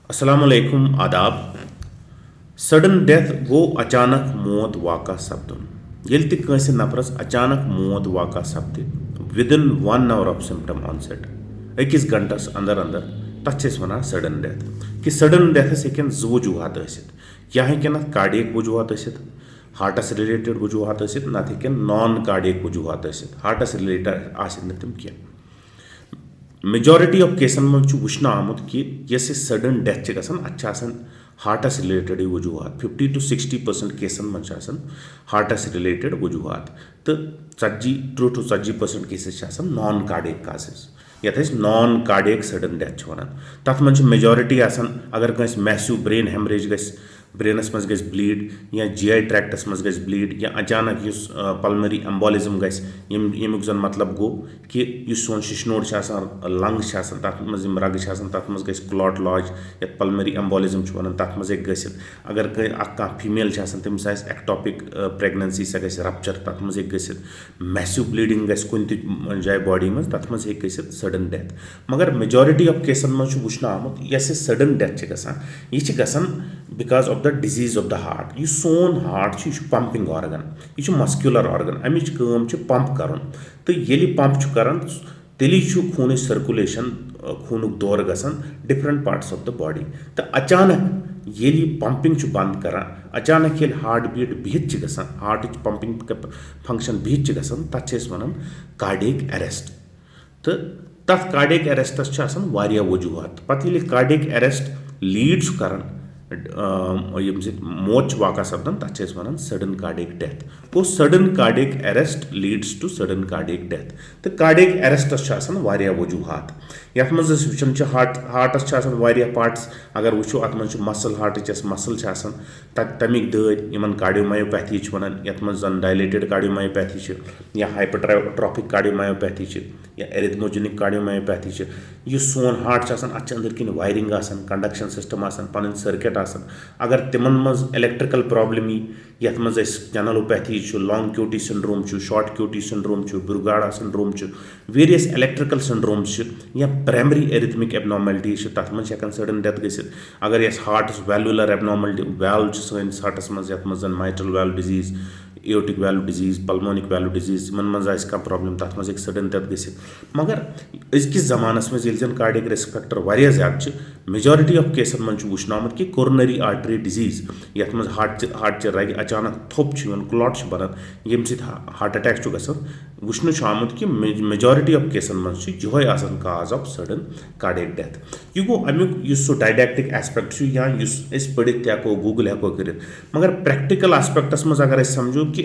अस्सलाम वालेकुम आदाब। सडन डेथ गो अचानक मौत वाक़ा सपदुन। येल ति कांसे नफरस अचानक मौत वाक़ा सपदि within 1 hour of symptom onset अकिस घंटस अंदर अंदर तथ वनान सडन डेथ कि सडन डेथस हेकन जो वजूहत आसित या हेकन अथ कार्डियक वजूहत आसित हार्टस रिलेटेड वजूहत आसित नत हेकन नॉन कार्डियक वजूहत आसित हार्टस रिलेटेड आसित न तिम कह मेजॉरिटी ऑफ केसन मज वुचन आमुत कि यस सडन डेथ गसान हार्टस रिलेटेड वजूहत 50 to 60% केसन मज हार्टस रिलेटेड वजूहत तो 40 to 40% cases non cardiac causes यथ नॉन कार्डियक सडन डेथ वन तथ मज मेजॉरिटी अगर कंस मैसिव ब्रेन हेमरेज गस ब्रेनस मज गस ब्लीड या GI ट्रैक्टस मज गस ब्लीड या अचानक युस पल्मरी एम्बोलिज्म गस यमुक जन मतलब गो कि युस सोन शिशनोड लंग्स तथ मज रग तथ मज गस क्लॉट लॉज यथ पल्मरी एम्बोलिज्म वन तथ मज गसित अगर कह फीमेल तमिस एक्टॉपिक प्रेगनेंसी सह गस रप्चर तथ मज गसित मैसिव ब्लीडिंग गस कुन जाए बॉडी मज तथ मज गसित सडन डेथ मगर मेजॉरिटी ऑफ केसन मज वुचन आमुत यस सडन डेथ गसान यह गसान because of the disease of the heart यह सोन हार्ट यह पंपिंग ऑर्गन यह मस्क्यूलर ऑर्गन अमिच काम पंप कर तो ये पंप कर तेली खून सर्कुलेशन खूनुक दौर गसान different parts of the body तो अचानक ये पंपिंग बंद कर अचानक ये हार्ट बीट बिहित गसान हार्ट पंपिंग फंक्शन बिहित गसान तथ वन कार्डियक अरेस्ट तो तथ कार्डियक अरेस्टस वजूहत पत् कार्डियक अरेस्ट लीड कर मौत वाक़ा सपदान तथ वन सडन कार्डियक डेथ गो sudden cardiac arrest leads to sudden cardiac death तो कार्डियक अरेस्टस वजूहत यथ मज वुचान हार्टस पार्ट्स अगर वो अत मज मसल हार्टच मसल तमिक दद इन कार्डियोमायोपैथी वन यथ मज डायलेटेड कार्डियोमायोपैथी या हाइपरट्रॉफिक कार्डियोमायोपैथी या एरिथमोजेनिक कार्डियोमायोपैथी यह सोन हार्ट अत अंदर किन वायरिंग कंडक्शन सिस्टम पन सर्किट अगर तिमन मज इलेक्ट्रिकल प्रॉब्लम यथ मज channelopathy long QT syndrome short QT syndrome Brugada syndrome various electrical syndromes या प्राइमरी एरिथमिक एबनॉर्मेलिटी तथ मज सडन डेथ गसित अगर यस हार्टस वैल्वुलर एबनॉर्मेलिटी वैल्व सैनिस हार्टस मज यथ मज mitral valve disease aortic valve disease pulmonic valve disease in मज कह तथ मज सडन डेथ गसित मगर अजकिस जमानस मज जन कार्डियक रिस्क फैक्टर वारिया ज्यादा मेजॉरिटी ऑफ केसन मज वुचन आमुत कि कोरोनरी आर्टरी डिजीज यथ मज हार्ट रग अचानक थोप क्लॉट बनान यम हार्ट अटैक गसान वुचन आमुत कि मेजॉरिटी ऑफ केसन मज यह cause of sudden cardiac death यह गो अमुक सो डायडैक्टिक एस्पेक्ट या पढ़ित तको गूगल हेको कर मगर प्रैक्टिकल एस्पेक्टस मज अगर समझो कि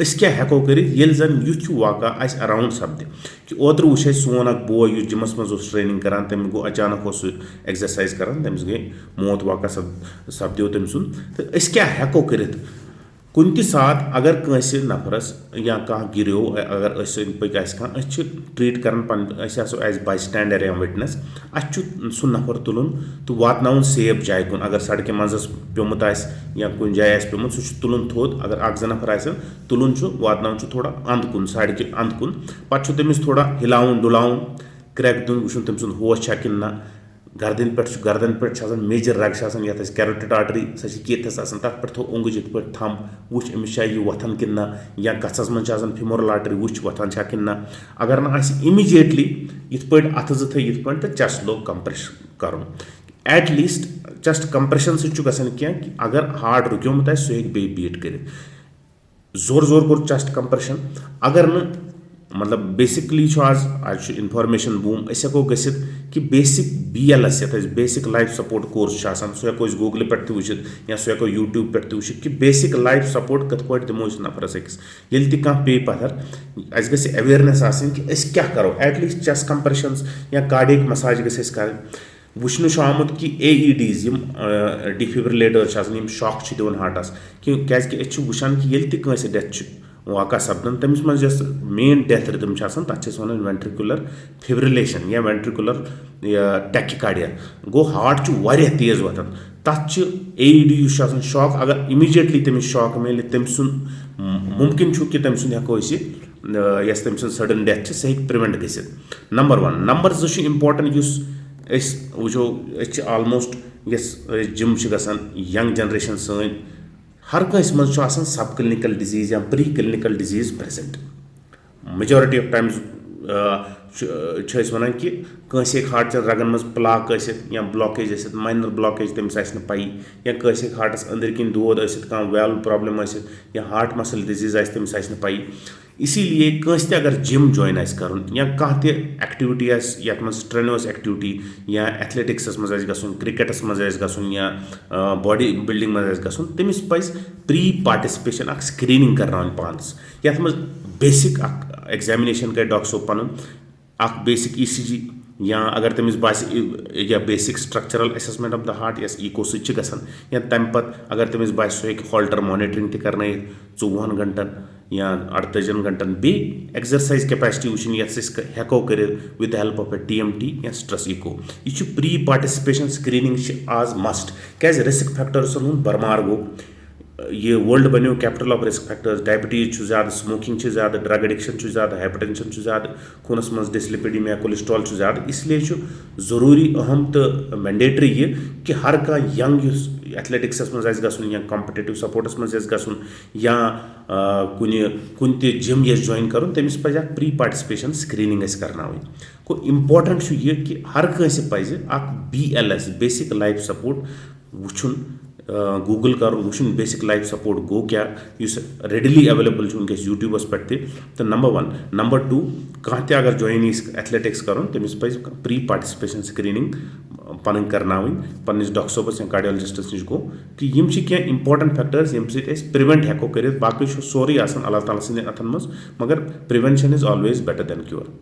क्या हेको कर जन युथ वाक़ा अराउंड सपद कि ओत्र वो सोन बोय जिमस मज ट्रेनिंग करान तम गो अचानक एक्सरसाइज करान तमिस गई मौत वाक़ा सपदो तम सुन तो क्या हेको कर कुन ति सात अगर कंस नफरस या कह गिरो अगर पक ट्रीट कर बाई स्टैंडर या विटनेस सह नफर तुलन तो वातन सेफ जाए कुन अगर सड़क मजस प्योमुत या कुन जाए प्योमुत सह तुलन थोद अगर अख नफर तुलन वातन थोड़ा अंद कुन सड़क अंद कुन पे तमिस थोड़ा हिलाउन डुलाउन क्रैक दिन वो तम सुन होश कि ना गर्दन पे मेजर रग ये कैरोटिड आर्टरी सह केथस तथ पे थो ओंगज इत पे थम वो अमिस यह वथन कि ना या कस मज फिमोरल आर्टरी वो वथन कि ना अगर ना इमीजिएटली इत पे अथ जो थ ये तो चेस्ट लोग कंप्रेस कर एट लीस्ट चेस्ट कंप्रेशन सह कि अगर हार्ट रुक्योमुत सह बे बीट कर जोर जोर कोर चेस्ट कंप्रेशन अगर न मतलब बेसिकली आज इन्फॉर्मेशन बूम हेको गसित कि बेसिक BLS ये बेसिक लाइफ सपोर्ट कोर्स सह हेको गूगल पे वुचित या सह हेको यूट्यूब पे वुचित कि बेसिक लाइफ सपोर्ट कत पे दिमो नफरस अकिस ये कह पे पत्थर अस गि अवेयरनेस कि क्या करो एटलीस्ट चेस्ट कंप्रेशन या कार्डियक मसाज गस कर वुचन आमुत कि AEDs डिफिब्रिलेटर्स शॉक दिवन हार्टस कि वुचान कि ये कंस डेथ वाक़ा सपदान तमिस मज मेन डेथ रिदम तथ वन वेंट्रिकुलर फिब्रिलेशन या वेंट्रिकुलर टैकिकार्डिया गो हार्ट वारिया तेज वथान तथ AED शॉक अगर इमीजिएटली तमिस शॉक मिले तम मुमकिन कि तम हेको तम सडन डेथ सह प्रिवेंट गसित नंबर 1 नंबर 2 इम्पोर्टेंट वो आलमोस्ट जिम गसान यंग जनरेशन सन हर कंस मज सब क्लिनिकल डिजीज या pre clinical disease present majority of times one कि कंस हार्ट रगन मज प्लाक या ब्लॉकेज माइनर ब्लॉकेज तमिस पाई या कंस हार्टस अंदर किन दोद वेल प्रॉब्लम या हार्ट मसल डिजीज तमिस पाई इसीलिए कंस अगर जिम जॉइन कर या कह एक्टिविटी ये स्ट्रेनस एक्टिविटी या एथलेटिक्स मज गन क्रिकेटस मज गन या बॉडी बिल्डिंग मज गन तमिस पज प्री पार्टिसिपेशन स्क्रीनिंग कर पानस ये बेसिक एग्जामिनेशन कर डॉक्टर सोब पन बेसिक ECG या अगर तमिस बास या basic structural assessment of the heart yes echo सह गसान या तम पत अगर तमिस बास सह हॉल्टर मॉनिटरिंग कर 24 घंटन या 48 घंटन बे एक्सरसाइज कैपेसिटी वुचन ये हेको कर with help of A TMT या स्ट्रेस इको यह प्री पार्टिसिपेशन स्क्रीनिंग आज मस्ट क्या रिस्क फैक्टर्स बरमार गो ये वर्ल्ड बनो capital of risk factors diabetes ज़्यादा स्मोकिंग ज़्यादा ड्रग एडिक्शन ज़्यादा हाइपरटेंशन ज़्यादा खूनस मज डिसलिपिडीमिया कोलेस्ट्रॉल ज़्यादा इसलिए ज़रूरी अहम तो मैंडेटरी ये कि हर कह यंग एथलेटिक्स मज गन या कॉम्पिटिटिव सपोर्ट्स मज गन या कुन जिम जॉइन कर तमिस पज प्री पार्टिसिपेशन स्क्रीनिंग करना को इम्पोर्टेंट ये कि हर कंस पज BLS बेसिक लाइफ सपोर्ट वुचुन गूगल कर वुचुन बेसिक लाइफ सपोर्ट गो क्या रेडिली अवेलेबल वनकस यूट्यूबस पे तो नंबर 1 नंबर 2 कह अगर जॉइन एथलेटिक्स कर तमिस पज प्री पार्टिसिपेशन स्क्रीनिंग पन करना पन्निस डॉक्टर सोबस या कार्डियोलॉजिस्टस नश गो कि यम कह इंपॉर्टेंट फैक्टर्स यम प्रिवेंट हेको कर बाकी सोरे अल्लाह ताला सद अथन मज मगर prevention is always better than cure.